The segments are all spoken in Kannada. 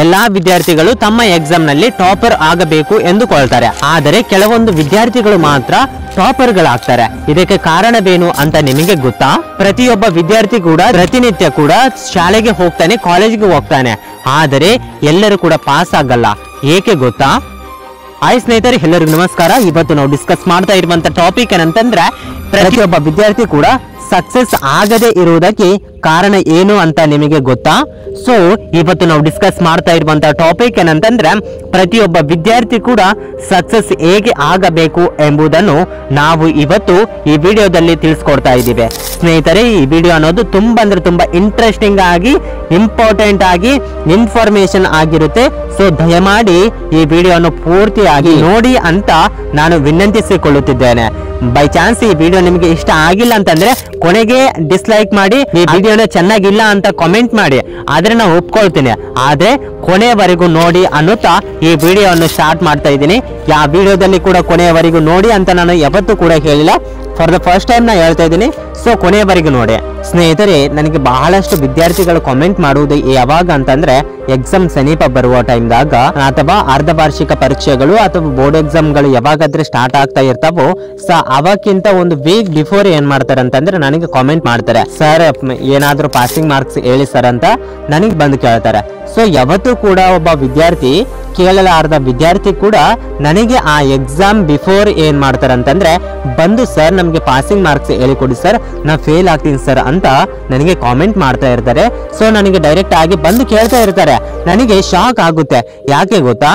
ಎಲ್ಲಾ ವಿದ್ಯಾರ್ಥಿಗಳು ತಮ್ಮ ಎಕ್ಸಾಮ್ ನಲ್ಲಿ ಟಾಪರ್ ಆಗಬೇಕು ಎಂದುಕೊಳ್ತಾರೆ. ಆದರೆ ಕೆಲವೊಂದು ವಿದ್ಯಾರ್ಥಿಗಳು ಮಾತ್ರ ಟಾಪರ್ ಗಳಾಗ್ತಾರೆ. ಇದಕ್ಕೆ ಕಾರಣವೇನು ಅಂತ ನಿಮಗೆ ಗೊತ್ತಾ? ಪ್ರತಿಯೊಬ್ಬ ವಿದ್ಯಾರ್ಥಿ ಕೂಡ ಪ್ರತಿನಿತ್ಯ ಕೂಡ ಶಾಲೆಗೆ ಹೋಗ್ತಾನೆ, ಕಾಲೇಜಿಗೆ ಹೋಗ್ತಾನೆ. ಆದರೆ ಎಲ್ಲರೂ ಕೂಡ ಪಾಸ್ ಆಗಲ್ಲ. ಏಕೆ ಗೊತ್ತಾ? ಹಾಯ್ ಸ್ನೇಹಿತರೆ, ಎಲ್ಲರಿಗೂ ನಮಸ್ಕಾರ. ಇವತ್ತು ನಾವು ಡಿಸ್ಕಸ್ ಮಾಡ್ತಾ ಇರುವಂತ ಟಾಪಿಕ್ ಏನಂತಂದ್ರೆ, ಪ್ರತಿಯೊಬ್ಬ ವಿದ್ಯಾರ್ಥಿ ಕೂಡ ಸಕ್ಸಸ್ ಆಗದೆ ಇರುವುದಕ್ಕೆ ಕಾರಣ ಏನು ಅಂತ ನಿಮಗೆ ಗೊತ್ತಾ? ಸೊ ಇವತ್ತು ನಾವು ಡಿಸ್ಕಸ್ ಮಾಡ್ತಾ ಇರುವಂತ ಟಾಪಿಕ್ ಏನಂತಂದ್ರೆ, ಪ್ರತಿಯೊಬ್ಬ ವಿದ್ಯಾರ್ಥಿ ಕೂಡ ಸಕ್ಸಸ್ ಹೇಗೆ ಆಗಬೇಕು ಎಂಬುದನ್ನು ನಾವು ಇವತ್ತು ಈ ವಿಡಿಯೋದಲ್ಲಿ ತಿಳಿಸ್ಕೊಡ್ತಾ ಇದ್ದೀವಿ. ಸ್ನೇಹಿತರೆ, ಈ ವಿಡಿಯೋ ಅನ್ನೋದು ತುಂಬಾ ಅಂದ್ರೆ ತುಂಬಾ ಇಂಟ್ರೆಸ್ಟಿಂಗ್ ಆಗಿ, ಇಂಪಾರ್ಟೆಂಟ್ ಆಗಿ, ಇನ್ಫಾರ್ಮೇಶನ್ ಆಗಿರುತ್ತೆ. ಸೊ ದಯಮಾಡಿ ಈ ವಿಡಿಯೋವನ್ನು ಪೂರ್ತಿಯಾಗಿ ನೋಡಿ ಅಂತ ನಾನು ವಿನಂತಿಸಿಕೊಳ್ಳುತ್ತಿದ್ದೇನೆ. ಬೈ ಚಾನ್ಸ್ ಈ ವಿಡಿಯೋ ನಿಮಗೆ ಇಷ್ಟ ಆಗಿಲ್ಲ ಅಂತಂದ್ರೆ ಕೊನೆಗೆ ಡಿಸ್ಲೈಕ್ ಮಾಡಿ, ಈ ವಿಡಿಯೋನ ಚೆನ್ನಾಗಿಲ್ಲ ಅಂತ ಕಾಮೆಂಟ್ ಮಾಡಿ, ಆದ್ರೆ ನಾನು ಒಪ್ಕೊಳ್ತೀನಿ. ಆದ್ರೆ ಕೊನೆಯವರೆಗೂ ನೋಡಿ ಅನ್ನುತ್ತಾ ಈ ವಿಡಿಯೋವನ್ನು ಸ್ಟಾರ್ಟ್ ಮಾಡ್ತಾ ಇದ್ದೀನಿ. ಯಾವ ವಿಡಿಯೋದಲ್ಲಿ ಕೂಡ ಕೊನೆಯವರೆಗೂ ನೋಡಿ ಅಂತ ನಾನು ಯಾವತ್ತೂ ಕೂಡ ಹೇಳಿಲ್ಲ. ಫಾರ್ ದ ಫಸ್ಟ್ ಟೈಮ್ ನಾ ಹೇಳ್ತಾ ಇದ್ದೀನಿ. ಸೊ ಕೊನೆಯವರೆಗೂ ನೋಡಿ. ಸ್ನೇಹಿತರೆ, ನನಗೆ ಬಹಳಷ್ಟು ವಿದ್ಯಾರ್ಥಿಗಳು ಕಾಮೆಂಟ್ ಮಾಡುವುದು ಯಾವಾಗ ಅಂತಂದ್ರೆ, ಎಕ್ಸಾಮ್ ಸಮೀಪ ಬರುವ ಟೈಮ್ದಾಗ ಅಥವಾ ಅರ್ಧ ವಾರ್ಷಿಕ ಪರೀಕ್ಷೆಗಳು ಅಥವಾ ಬೋರ್ಡ್ ಎಕ್ಸಾಮ್ಗಳು ಯಾವಾಗಾದ್ರೆ ಸ್ಟಾರ್ಟ್ ಆಗ್ತಾ ಇರ್ತಾವೋ, ಅವಕ್ಕಿಂತ ಒಂದು ವೀಕ್ ಬಿಫೋರ್ ಏನ್ ಮಾಡ್ತಾರೆ ಅಂತಂದ್ರೆ ನನಗೆ ಕಾಮೆಂಟ್ ಮಾಡ್ತಾರೆ, ಸರ್ ಏನಾದ್ರೂ ಪಾಸಿಂಗ್ ಮಾರ್ಕ್ಸ್ ಹೇಳಿ ಸರ್ ಅಂತ ನನಗೆ ಬಂದು ಕೇಳ್ತಾರೆ. ಸೊ ಯಾವತ್ತೂ ಕೂಡ ಒಬ್ಬ ವಿದ್ಯಾರ್ಥಿ, ಕೇಳಲಾರ್ದ ವಿದ್ಯಾರ್ಥಿ ಕೂಡ ನನಗೆ ಆ ಎಕ್ಸಾಮ್ ಬಿಫೋರ್ ಏನ್ ಮಾಡ್ತಾರೆ ಅಂತಂದ್ರೆ ಬಂದು, ಸರ್ ನಮ್ಗೆ ಪಾಸಿಂಗ್ ಮಾರ್ಕ್ಸ್ ಹೇಳಿಕೊಡಿ ಸರ್, ನಾ ಫೇಲ್ ಆಗ್ತೀನಿ ಸರ್ ಅಂತ ನನಗೆ ಕಾಮೆಂಟ್ ಮಾಡ್ತಾ ಇರ್ತಾರೆ. ಸೊ ನನಗೆ ಡೈರೆಕ್ಟ್ ಆಗಿ ಬಂದು ಕೇಳ್ತಾ ಇರ್ತಾರೆ. ನನಗೆ ಶಾಕ್ ಆಗುತ್ತೆ. ಯಾಕೆ ಗೊತ್ತಾ?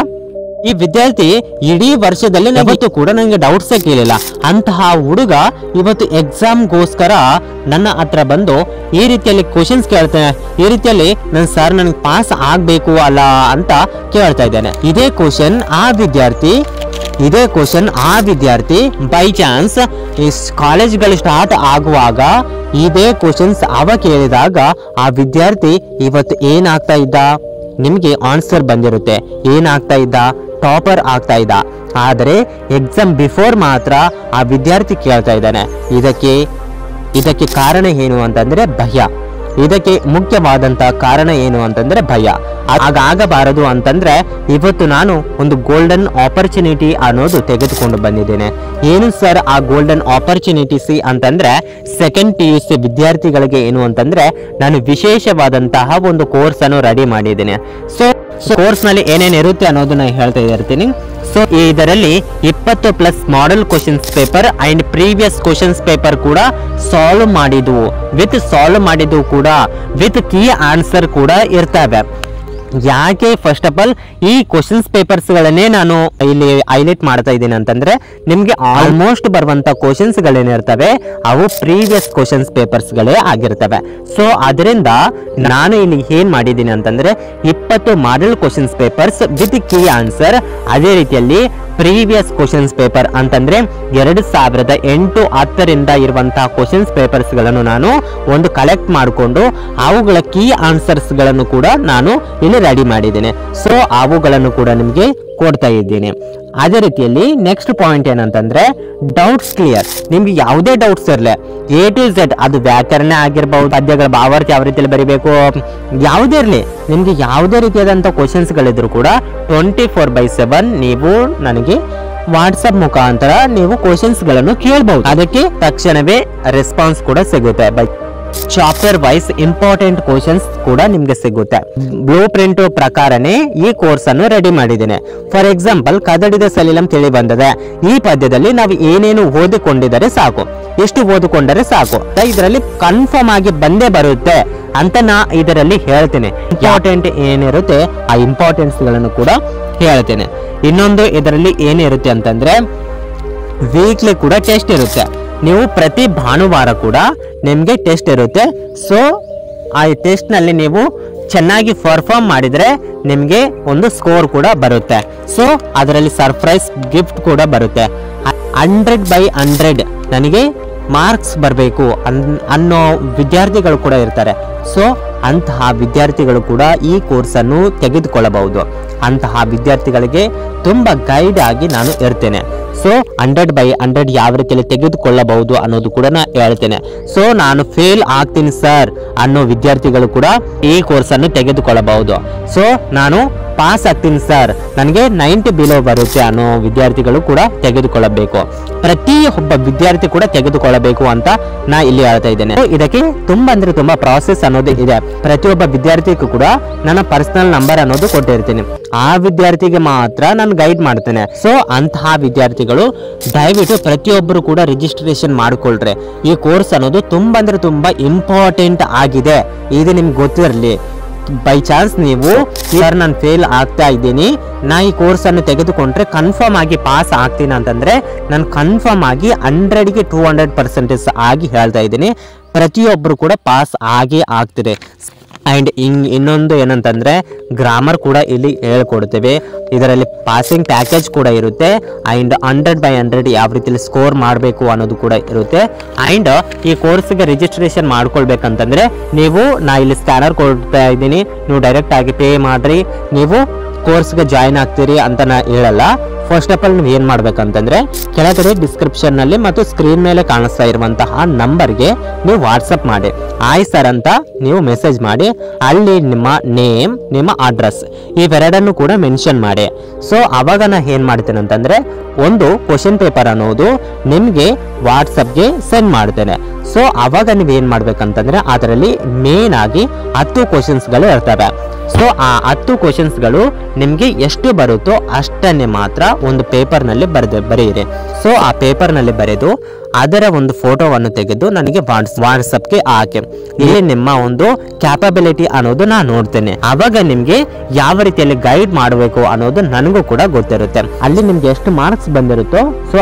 ಈ ವಿದ್ಯಾರ್ಥಿ ಇಡೀ ವರ್ಷದಲ್ಲಿ ಯಾವತ್ತೂ ಕೂಡ ನನಗೆ ಡೌಟ್ಸ್ ಕೇಳಿಲ್ಲ. ಅಂತಹ ಹುಡುಗ ಇವತ್ತು ಎಕ್ಸಾಮ್ಗೋಸ್ಕರ ನನ್ನ ಹತ್ರ ಬಂದು ಈ ರೀತಿಯಲ್ಲಿ ಕ್ವಶನ್ಸ್ ಕೇಳ್ತಾನೆ. ಈ ರೀತಿಯಲ್ಲಿ ನನ್ನ ಸರ್ ನನಗೆ ಪಾಸ್ ಆಗ್ಬೇಕು ಅಲ್ಲ ಅಂತ ಕೇಳ್ತಾ ಇದ್ದಾನೆ. ಇದೇ ಕ್ವಶನ್ ಆ ವಿದ್ಯಾರ್ಥಿ ಬೈ ಚಾನ್ಸ್ ಈ ಕಾಲೇಜ್ಗಳು ಸ್ಟಾರ್ಟ್ ಆಗುವಾಗ ಇದೇ ಕ್ವಶನ್ಸ್ ಅವ ಕೇಳಿದಾಗ ಆ ವಿದ್ಯಾರ್ಥಿ ಇವತ್ತು ಏನಾಗ್ತಾ ಇದ್ದ? ನಿಮ್ಗೆ ಆನ್ಸರ್ ಬಂದಿರುತ್ತೆ. ಏನಾಗ್ತಾ ಇದ್ದ? ಟಾಪರ್ ಆಗ್ತಾ ಇದ್ದ. ಆದರೆ ಎಕ್ಸಾಮ್ ಬಿಫೋರ್ ಮಾತ್ರ ಆ ವಿದ್ಯಾರ್ಥಿ ಕೇಳ್ತಾ ಇದ್ದಾನೆ. ಇದಕ್ಕೆ ಕಾರಣ ಏನು ಅಂತಂದ್ರೆ ಭಯ. ಇದಕ್ಕೆ ಮುಖ್ಯವಾದಂತ ಕಾರಣ ಏನು ಅಂತಂದ್ರೆ ಭಯ. ಹಾಗಾಗಬಾರದು ಅಂತಂದ್ರೆ ಇವತ್ತು ನಾನು ಒಂದು ಗೋಲ್ಡನ್ ಆಪರ್ಚುನಿಟಿ ಅನ್ನೋದು ತೆಗೆದುಕೊಂಡು ಬಂದಿದ್ದೇನೆ. ಏನು ಸರ್ ಆ ಗೋಲ್ಡನ್ ಆಪರ್ಚುನಿಟಿ ಅಂತಂದ್ರೆ, ಸೆಕೆಂಡ್ PUC ವಿದ್ಯಾರ್ಥಿಗಳಿಗೆ ಏನು ಅಂತಂದ್ರೆ ನಾನು ವಿಶೇಷವಾದಂತಹ ಒಂದು ಕೋರ್ಸ್ ಅನ್ನು ರೆಡಿ ಮಾಡಿದ್ದೇನೆ. ಸೊ ಕೋರ್ಸ್ ನಲ್ಲಿ ಏನೇನು ಇರುತ್ತೆ ಅನ್ನೋದು ನಾನು ಹೇಳ್ತಾ ಇರ್ತೀನಿ. ಸೊ ಇದರಲ್ಲಿ 20+ model questions paper and previous questions paper ಕೂಡ ಸಾಲ್ವ್ ಮಾಡಿದ್ದು ಕೂಡ ವಿತ್ ಕೀ ಆನ್ಸರ್ ಕೂಡ ಇರ್ತವೆ. ಯಾಕೆ ಫಸ್ಟ್ ಆಫ್ ಆಲ್ ಈ ಕ್ವಶನ್ಸ್ ಪೇಪರ್ಸ್ ಗಳನ್ನೇ ನಾನು ಇಲ್ಲಿ ಹೈಲೈಟ್ ಮಾಡ್ತಾ ಇದ್ದೀನಿ ಅಂತಂದ್ರೆ, ನಿಮ್ಗೆ ಆಲ್ಮೋಸ್ಟ್ ಬರುವಂತ ಕ್ವಶನ್ಸ್ ಗಳೇನಿರ್ತವೆ ಅವು ಪ್ರೀವಿಯಸ್ ಕ್ವಶನ್ಸ್ ಪೇಪರ್ಸ್ ಗಳೇ ಆಗಿರ್ತವೆ. ಸೊ ಅದರಿಂದ ನಾನು ಇಲ್ಲಿ ಏನ್ ಮಾಡಿದ್ದೀನಿ ಅಂತಂದ್ರೆ 20 model questions papers with key answer, ಅದೇ ರೀತಿಯಲ್ಲಿ ಪ್ರೀವಿಯಸ್ ಕ್ವಶನ್ಸ್ ಪೇಪರ್ ಅಂತಂದ್ರೆ 2008-10ರಿಂದ ಇರುವಂತಹ ಕ್ವಶನ್ಸ್ ಪೇಪರ್ಸ್ ಗಳನ್ನು ನಾನು ಒಂದು ಕಲೆಕ್ಟ್ ಮಾಡಿಕೊಂಡು ಅವುಗಳ ಕೀ ಆನ್ಸರ್ಸ್ ಗಳನ್ನು ಕೂಡ ನಾನು ಇಲ್ಲಿ ರೆಡಿ ಮಾಡಿದ್ದೇನೆ. ಸೊ ಅವುಗಳನ್ನು ಕೂಡ ನಿಮಗೆ ಕೊಡ್ತಾ ಇದ್ದೀನಿ. ಅದೇ ರೀತಿಯಲ್ಲಿ ನೆಕ್ಸ್ಟ್ ಪಾಯಿಂಟ್ ಏನಂತಂದ್ರೆ, ಡೌಟ್ಸ್ ಕ್ಲಿಯರ್. ನಿಮ್ಗೆ ಯಾವುದೇ ಡೌಟ್ಸ್ ಇರಲಿ, A to Z, ಅದು ವ್ಯಾಕರಣ ಆಗಿರ್ಬಹುದು, ಪದ್ಯಗಳ ಭಾವಾರ್ಥ ಯಾವ ರೀತಿಯಲ್ಲಿ ಬರೀಬೇಕು, ಯಾವುದೇ ಇರಲಿ, ನಿಮ್ಗೆ ಯಾವುದೇ ರೀತಿಯಾದಂಥ ಕ್ವಶನ್ಸ್ಗಳಿದ್ರು ಕೂಡ 24/7 ನೀವು ನನಗೆ ವಾಟ್ಸಪ್ ಮುಖಾಂತರ ನೀವು ಕ್ವಶನ್ಸ್ಗಳನ್ನು ಕೇಳಬಹುದು. ಅದಕ್ಕೆ ತಕ್ಷಣವೇ ರೆಸ್ಪಾನ್ಸ್ ಕೂಡ ಸಿಗುತ್ತೆ. ಚಾಪ್ಟರ್ ವೈಸ್ ಇಂಪಾರ್ಟೆಂಟ್ ಕ್ವಶನ್ಸ್ ಕೂಡ ನಿಮ್ಗೆ ಸಿಗುತ್ತೆ. ಬ್ಲೂ ಪ್ರಿಂಟ್ ಪ್ರಕಾರನೇ ಈ ಕೋರ್ಸ್ ಅನ್ನು ರೆಡಿ ಮಾಡಿದ್ದೇನೆ. ಫಾರ್ ಎಕ್ಸಾಂಪಲ್, ಕದಡಿದ ಸಲಿಲಂ ತಿಳಿ ಬಂದದೆ. ಈ ಪದ್ಯದಲ್ಲಿ ನಾವು ಏನೇನು ಓದಿಕೊಂಡಿದರೆ ಸಾಕು, ಎಷ್ಟು ಓದಿಕೊಂಡರೆ ಸಾಕು, ಇದರಲ್ಲಿ ಕನ್ಫರ್ಮ್ ಆಗಿ ಬಂದೇ ಬರುತ್ತೆ ಅಂತ ನಾ ಇದರಲ್ಲಿ ಹೇಳ್ತೇನೆ. ಇಂಪಾರ್ಟೆಂಟ್ ಏನಿರುತ್ತೆ ಆ ಇಂಪಾರ್ಟೆನ್ಸ್ ಗಳನ್ನು ಕೂಡ ಹೇಳ್ತೇನೆ. ಇನ್ನೊಂದು ಇದರಲ್ಲಿ ಏನಿರುತ್ತೆ ಅಂತಂದ್ರೆ, ವೀಕ್ಲಿ ಕೂಡ ಟೆಸ್ಟ್ ಇರುತ್ತೆ. ನೀವು ಪ್ರತಿ ಭಾನುವಾರ ಕೂಡ ನಿಮಗೆ ಟೆಸ್ಟ್ ಇರುತ್ತೆ. ಸೊ ಆ ಟೆಸ್ಟ್ ನಲ್ಲಿ ನೀವು ಚೆನ್ನಾಗಿ ಪರ್ಫಾರ್ಮ್ ಮಾಡಿದ್ರೆ ನಿಮಗೆ ಒಂದು ಸ್ಕೋರ್ ಕೂಡ ಬರುತ್ತೆ. ಸೊ ಅದರಲ್ಲಿ ಸರ್ಪ್ರೈಸ್ ಗಿಫ್ಟ್ ಕೂಡ ಬರುತ್ತೆ. 100/100 ನನಗೆ ಮಾರ್ಕ್ಸ್ ಬರಬೇಕು ಅನ್ನೋ ವಿದ್ಯಾರ್ಥಿಗಳು ಕೂಡ ಇರ್ತಾರೆ. ಸೊ ಅಂತಹ ವಿದ್ಯಾರ್ಥಿಗಳು ಕೂಡ ಈ ಕೋರ್ಸ್ ಅನ್ನು ತೆಗೆದುಕೊಳ್ಳಬಹುದು. ಅಂತಹ ವಿದ್ಯಾರ್ಥಿಗಳಿಗೆ ತುಂಬಾ ಗೈಡ್ ಆಗಿ ನಾನು ಇರ್ತೇನೆ. ಸೊ 100/100 ಯಾವ ರೀತಿಯಲ್ಲಿ ತೆಗೆದುಕೊಳ್ಳಬಹುದು ಅನ್ನೋದು ಕೂಡ ನಾನು ಹೇಳ್ತೇನೆ. ಸೊ ನಾನು ಫೇಲ್ ಆಗ್ತೀನಿ ಸರ್ ಅನ್ನೋ ವಿದ್ಯಾರ್ಥಿಗಳು ಕೂಡ ಈ ಕೋರ್ಸ್ ಅನ್ನು ತೆಗೆದುಕೊಳ್ಳಬಹುದು. ಸೊ ನಾನು ಪಾಸ್ ಆಗ್ತೀನಿ ಸರ್, ನನಗೆ 90 ಬಿಲೋ ಬರುತ್ತೆ ಅನ್ನೋ ವಿದ್ಯಾರ್ಥಿಗಳು ಕೂಡ ತೆಗೆದುಕೊಳ್ಳಬೇಕು. ಪ್ರತಿಯೊಬ್ಬ ವಿದ್ಯಾರ್ಥಿ ಕೂಡ ತೆಗೆದುಕೊಳ್ಳಬೇಕು ಅಂತ ನಾ ಇಲ್ಲಿ ಹೇಳ್ತಾ ಇದ್ದೇನೆ. ಇದಕ್ಕೆ ತುಂಬಾ ಪ್ರಾಸೆಸ್ ಅನ್ನೋದು ಇದೆ. ಪ್ರತಿಯೊಬ್ಬ ವಿದ್ಯಾರ್ಥಿಗೂ ಕೂಡ ನನ್ನ ಪರ್ಸನಲ್ ನಂಬರ್ ಅನ್ನೋದು ಕೊಟ್ಟಿರ್ತೀನಿ. ಆ ವಿದ್ಯಾರ್ಥಿಗೆ ಮಾತ್ರ ನಾನು ಗೈಡ್ ಮಾಡ್ತೇನೆ. ಸೊ ಅಂತಹ ವಿದ್ಯಾರ್ಥಿಗಳು ದಯವಿಟ್ಟು ಪ್ರತಿಯೊಬ್ಬರು ಕೂಡ ರಿಜಿಸ್ಟ್ರೇಷನ್ ಮಾಡಿಕೊಳ್ಳ್ರೆ. ಈ ಕೋರ್ಸ್ ಅನ್ನೋದು ತುಂಬಾ ಇಂಪಾರ್ಟೆಂಟ್ ಆಗಿದೆ. ಇದು ನಿಮ್ಗೆ ಗೊತ್ತಿರಲಿ. ಬೈ ಚಾನ್ಸ್ ನೀವು ಸರ್ ನಾನು ಫೇಲ್ ಆಗ್ತಾ ಇದ್ದೀನಿ, ನಾ ಈ ಕೋರ್ಸ್ ಅನ್ನು ತೆಗೆದುಕೊಂಡ್ರೆ ಕನ್ಫರ್ಮ್ ಆಗಿ ಪಾಸ್ ಆಗ್ತೀನಿ ಅಂತಂದ್ರೆ ನಾನು ಕನ್ಫರ್ಮ್ ಆಗಿ 100ಗೆ 200% ಆಗಿ ಹೇಳ್ತಾ ಇದ್ದೀನಿ, ಪ್ರತಿಯೊಬ್ಬರು ಕೂಡ ಪಾಸ್ ಆಗೇ ಆಗ್ತಿದೆ. ಆ್ಯಂಡ್ ಇನ್ನೊಂದು ಏನಂತಂದರೆ ಗ್ರಾಮರ್ ಕೂಡ ಇಲ್ಲಿ ಹೇಳ್ಕೊಡ್ತೇವೆ. ಇದರಲ್ಲಿ ಪಾಸಿಂಗ್ ಪ್ಯಾಕೇಜ್ ಕೂಡ ಇರುತ್ತೆ. ಆ್ಯಂಡ್ 100/100 ಯಾವ ರೀತಿಯಲ್ಲಿ ಸ್ಕೋರ್ ಮಾಡಬೇಕು ಅನ್ನೋದು ಕೂಡ ಇರುತ್ತೆ. ಆ್ಯಂಡ್ ಈ ಕೋರ್ಸ್ಗೆ ರಿಜಿಸ್ಟ್ರೇಷನ್ ಮಾಡ್ಕೊಳ್ಬೇಕಂತಂದರೆ ನಾ ಇಲ್ಲಿ ಸ್ಕ್ಯಾನರ್ ಕೊಡ್ತಾ ಇದ್ದೀನಿ, ನೀವು ಡೈರೆಕ್ಟ್ ಆಗಿ ಪೇ ಮಾಡಿರಿ, ನೀವು ಕೋರ್ಸ್ಗೆ ಜಾಯಿನ್ ಆಗ್ತೀರಿ ಅಂತ ನಾ ಹೇಳಲ್ಲ. ಫಸ್ಟ್ ಆಫ್ ಆಲ್ ನೀವು ಏನು ಮಾಡ್ಬೇಕಂತಂದ್ರೆ ಕೆಳಗಡೆ ಡಿಸ್ಕ್ರಿಪ್ಷನ್ ನಲ್ಲಿ ಮತ್ತು ಸ್ಕ್ರೀನ್ ಮೇಲೆ ಕಾಣಿಸ್ತಾ ಇರುವಂತಹ ನಂಬರ್ಗೆ ನೀವು ವಾಟ್ಸಪ್ ಮಾಡಿ ಆಯ್ ಸರ್ ಅಂತ ನೀವು ಮೆಸೇಜ್ ಮಾಡಿ, ಅಲ್ಲಿ ನಿಮ್ಮ ನೇಮ್, ನಿಮ್ಮ ಅಡ್ರೆಸ್ ಇವೆರಡನ್ನು ಕೂಡ ಮೆನ್ಷನ್ ಮಾಡಿ. ಸೊ ಅವಾಗ ನಾ ಏನು ಮಾಡ್ತೇನೆ ಅಂತಂದ್ರೆ ಒಂದು ಕ್ವಶನ್ ಪೇಪರ್ ಅನ್ನೋದು ನಿಮಗೆ ವಾಟ್ಸಪ್ಗೆ ಸೆಂಡ್ ಮಾಡ್ತೇನೆ. ಸೊ ಅವಾಗ ನೀವು ಏನು ಮಾಡ್ಬೇಕಂತಂದ್ರೆ ಅದರಲ್ಲಿ ಮೇನ್ ಆಗಿ 10 ಕ್ವಶನ್ಸ್ಗಳು ಇರ್ತವೆ. ಸೊ ಆ 10 ಕ್ವಶನ್ಸ್ಗಳು ನಿಮಗೆ ಎಷ್ಟು ಬರುತ್ತೋ ಅಷ್ಟನ್ನೇ ಮಾತ್ರ ಒಂದು ಪೇಪರ್ನಲ್ಲಿ ಬರೆಯಿರಿ. ಸೊ ಆ ಪೇಪರ್ನಲ್ಲಿ ಬರೆದು ಅದರ ಒಂದು ಫೋಟೋವನ್ನು ತೆಗೆದು ನನಗೆ ವಾಟ್ಸಪ್ಗೆ ಹಾಕಿ. ಇಲ್ಲಿ ನಿಮ್ಮ ಒಂದು ಕ್ಯಾಪಬಿಲಿಟಿ ಅನ್ನೋದು ನಾನು ನೋಡ್ತೇನೆ. ಅವಾಗ ನಿಮ್ಗೆ ಯಾವ ರೀತಿಯಲ್ಲಿ ಗೈಡ್ ಮಾಡಬೇಕು ಅನ್ನೋದು ನನಗೂ ಕೂಡ ಗೊತ್ತಿರುತ್ತೆ. ಅಲ್ಲಿ ನಿಮ್ಗೆ ಎಷ್ಟು ಮಾರ್ಕ್ಸ್ ಬಂದಿರುತ್ತೋ ಸೊ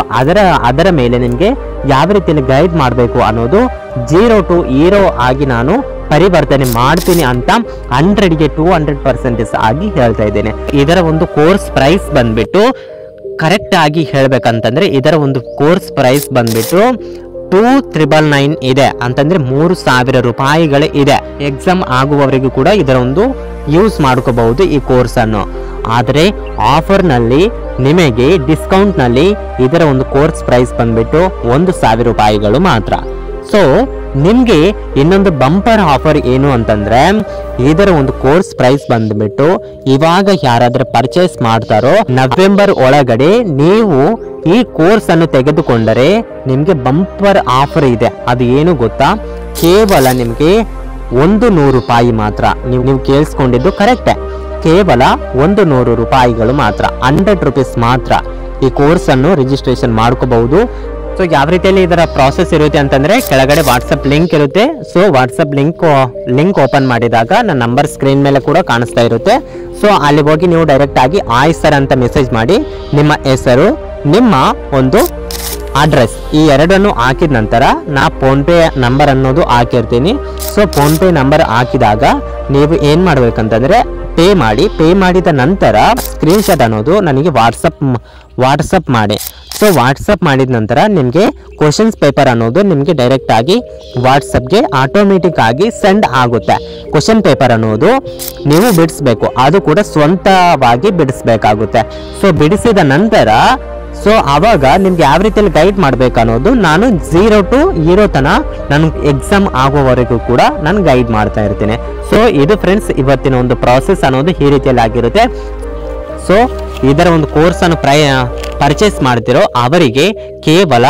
ಅದರ ಮೇಲೆ ನಿಮ್ಗೆ ಯಾವ ರೀತಿಯಲ್ಲಿ ಗೈಡ್ ಮಾಡಬೇಕು ಅನ್ನೋದು 0 to hero ಆಗಿ ನಾನು ಪರಿವರ್ತನೆ ಮಾಡ್ತೀನಿ ಅಂತ 100ಗೆ 200% ಆಗಿ ಹೇಳ್ತಾ ಇದ್ದೇನೆ. ಇದರ ಒಂದು ಕೋರ್ಸ್ ಪ್ರೈಸ್ ಬಂದ್ಬಿಟ್ಟು ಕರೆಕ್ಟ್ ಆಗಿ ಹೇಳ್ಬೇಕಂತಂದ್ರೆ ಇದರ ಒಂದು ಕೋರ್ಸ್ ಪ್ರೈಸ್ ಬಂದ್ಬಿಟ್ಟು 2,999 ಇದೆ ಅಂತಂದ್ರೆ 3,000 ರೂಪಾಯಿಗಳು ಇದೆ. ಎಕ್ಸಾಮ್ ಆಗುವವರೆಗೂ ಕೂಡ ಇದರ ಒಂದು ಯೂಸ್ ಮಾಡ್ಕೋಬಹುದು ಈ ಕೋರ್ಸ್ ಅನ್ನು. ಆದರೆ ಆಫರ್ ನಲ್ಲಿ ನಿಮಗೆ ಡಿಸ್ಕೌಂಟ್ ನಲ್ಲಿ ಇದರ ಒಂದು ಕೋರ್ಸ್ ಪ್ರೈಸ್ ಬಂದ್ಬಿಟ್ಟು 1,000 ರೂಪಾಯಿಗಳು ಮಾತ್ರ. ಸೊ ನಿಮ್ಗೆ ಇನ್ನೊಂದು ಬಂಪರ್ ಆಫರ್ ಏನು ಅಂತಂದ್ರೆ ಇದರ ಒಂದು ಕೋರ್ಸ್ ಪ್ರೈಸ್ ಬಂದ್ಬಿಟ್ಟು ಇವಾಗ ಯಾರಾದ್ರೂ ಪರ್ಚೇಸ್ ಮಾಡ್ತಾರೋ ನವೆಂಬರ್ ಒಳಗಡೆ ನೀವು ಈ ಕೋರ್ಸ್ ಅನ್ನು ತೆಗೆದುಕೊಂಡರೆ ನಿಮ್ಗೆ ಬಂಪರ್ ಆಫರ್ ಇದೆ. ಅದು ಏನು ಗೊತ್ತಾ, ಕೇವಲ ನಿಮ್ಗೆ 100 ರೂಪಾಯಿ ಮಾತ್ರ. ನೀವು ಕೇಳಿಸ್ಕೊಂಡಿದ್ದು ಕರೆಕ್ಟ್, ಕೇವಲ 100 ರೂಪಾಯಿಗಳು ಮಾತ್ರ, 100 ರೂಪೀಸ್ ಮಾತ್ರ ಈ ಕೋರ್ಸ್ ಅನ್ನು ರಿಜಿಸ್ಟ್ರೇಷನ್ ಮಾಡ್ಕೋಬಹುದು. ಸೊ ಯಾವ ರೀತಿಯಲ್ಲಿ ಇದರ ಪ್ರಾಸೆಸ್ ಇರುತ್ತೆ ಅಂತಂದ್ರೆ ಕೆಳಗಡೆ ವಾಟ್ಸಪ್ ಲಿಂಕ್ ಇರುತ್ತೆ. ಸೊ ವಾಟ್ಸಪ್ ಲಿಂಕ್ ಓಪನ್ ಮಾಡಿದಾಗ ನನ್ನ ನಂಬರ್ ಸ್ಕ್ರೀನ್ ಮೇಲೆ ಕೂಡ ಕಾಣಿಸ್ತಾ ಇರುತ್ತೆ. ಸೊ ಅಲ್ಲಿ ಹೋಗಿ ನೀವು ಡೈರೆಕ್ಟ್ ಆಗಿ ಆಯ್ ಸರ್ ಅಂತ ಮೆಸೇಜ್ ಮಾಡಿ ನಿಮ್ಮ ಹೆಸರು, ನಿಮ್ಮ ಒಂದು ಅಡ್ರೆಸ್ ಈ ಎರಡನ್ನು ಹಾಕಿದ ನಂತರ ನಾ ಫೋನ್ ಪೇ ನಂಬರ್ ಅನ್ನೋದು ಹಾಕಿರ್ತೀನಿ. ಸೊ ಫೋನ್ ಪೇ ನಂಬರ್ ಹಾಕಿದಾಗ ನೀವು ಏನ್ ಮಾಡ್ಬೇಕಂತಂದ್ರೆ ಪೇ ಮಾಡಿದ ನಂತರ ಸ್ಕ್ರೀನ್ಶಾಟ್ ಅನ್ನೋದು ನನಗೆ ವಾಟ್ಸಪ್ ಮಾಡಿ. ಸೊ ವಾಟ್ಸಪ್ ಮಾಡಿದ ನಂತರ ನಿಮಗೆ ಕ್ವಶನ್ಸ್ ಪೇಪರ್ ಅನ್ನೋದು ನಿಮಗೆ ಡೈರೆಕ್ಟ್ ಆಗಿ ವಾಟ್ಸಪ್ಗೆ ಆಟೋಮೆಟಿಕ್ ಆಗಿ ಸೆಂಡ್ ಆಗುತ್ತೆ. ಕ್ವಶನ್ ಪೇಪರ್ ಅನ್ನೋದು ನೀವು ಬಿಡಿಸ್ಬೇಕು, ಅದು ಕೂಡ ಸ್ವಂತವಾಗಿ ಬಿಡಿಸ್ಬೇಕಾಗುತ್ತೆ. ಸೊ ಬಿಡಿಸಿದ ನಂತರ ಸೊ ಆವಾಗ ನಿಮ್ಗೆ ಯಾವ ರೀತಿಯಲ್ಲಿ ಗೈಡ್ ಮಾಡ್ಬೇಕು ಅನ್ನೋದು ನಾನು 0 to hero ನಾನು ಎಕ್ಸಾಮ್ ಆಗುವವರೆಗೂ ಕೂಡ ನಾನು ಗೈಡ್ ಮಾಡ್ತಾ ಇರ್ತೀನಿ. ಸೊ ಇದು ಫ್ರೆಂಡ್ಸ್ ಇವತ್ತಿನ ಒಂದು ಪ್ರಾಸೆಸ್ ಅನ್ನೋದು ಈ ರೀತಿಯಲ್ಲಿ ಆಗಿರುತ್ತೆ. ಸೊ ಇದರ ಒಂದು ಕೋರ್ಸ್ ಅನ್ನು ಪರ್ಚೇಸ್ ಮಾಡ್ತಿರೋ ಅವರಿಗೆ ಕೇವಲ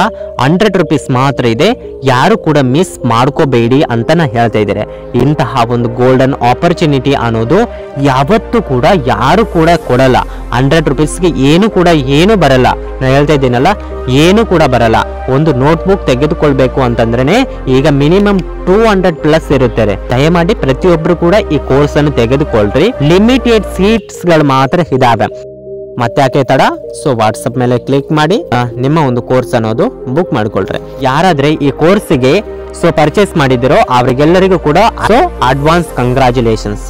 100 ರೂಪೀಸ್ ಮಾತ್ರ ಇದೆ. ಯಾರು ಕೂಡ ಮಿಸ್ ಮಾಡ್ಕೋಬೇಡಿ ಅಂತ ನಾ ಹೇಳ್ತಾ ಇದ್ದಾರೆ. ಇಂತಹ ಒಂದು ಗೋಲ್ಡನ್ ಆಪರ್ಚುನಿಟಿ ಅನ್ನೋದು ಯಾವತ್ತೂ ಕೂಡ ಯಾರು ಕೂಡ ಕೊಡಲ್ಲ. 100 ರೂಪೀಸ್ಗೆ ಏನು ಬರಲ್ಲ. ನಾ ಹೇಳ್ತಾ ಇದ್ದೀನಲ್ಲ, ಏನು ಕೂಡ ಬರಲ್ಲ. ಒಂದು ನೋಟ್ಬುಕ್ ತೆಗೆದುಕೊಳ್ಬೇಕು ಅಂತಂದ್ರೆ ಈಗ ಮಿನಿಮಮ್ 200+ ಇರುತ್ತದೆ. ದಯಮಾಡಿ ಪ್ರತಿಯೊಬ್ರು ಕೂಡ ಈ ಕೋರ್ಸ್ ಅನ್ನು ತೆಗೆದುಕೊಳ್ಳ್ರಿ. ಲಿಮಿಟೆಡ್ ಸೀಟ್ಸ್ ಗಳು ಮಾತ್ರ ಇದಾವೆ. ಮತ್ತೆ ಯಾಕೆ ತಡ? ಸೊ ವಾಟ್ಸಪ್ ಮೇಲೆ ಕ್ಲಿಕ್ ಮಾಡಿ ನಿಮ್ಮ ಒಂದು ಕೋರ್ಸ್ ಅನ್ನೋದು ಬುಕ್ ಮಾಡ್ಕೊಳ್ರಿ. ಯಾರಾದ್ರೆ ಈ ಕೋರ್ಸ್ಗೆ ಸೊ ಪರ್ಚೇಸ್ ಮಾಡಿದಿರೋ ಅವರಿಗೆಲ್ಲರಿಗೂ ಕೂಡ ಸೊ ಅಡ್ವಾನ್ಸ್ ಕಂಗ್ರಾಚುಲೇಷನ್ಸ್.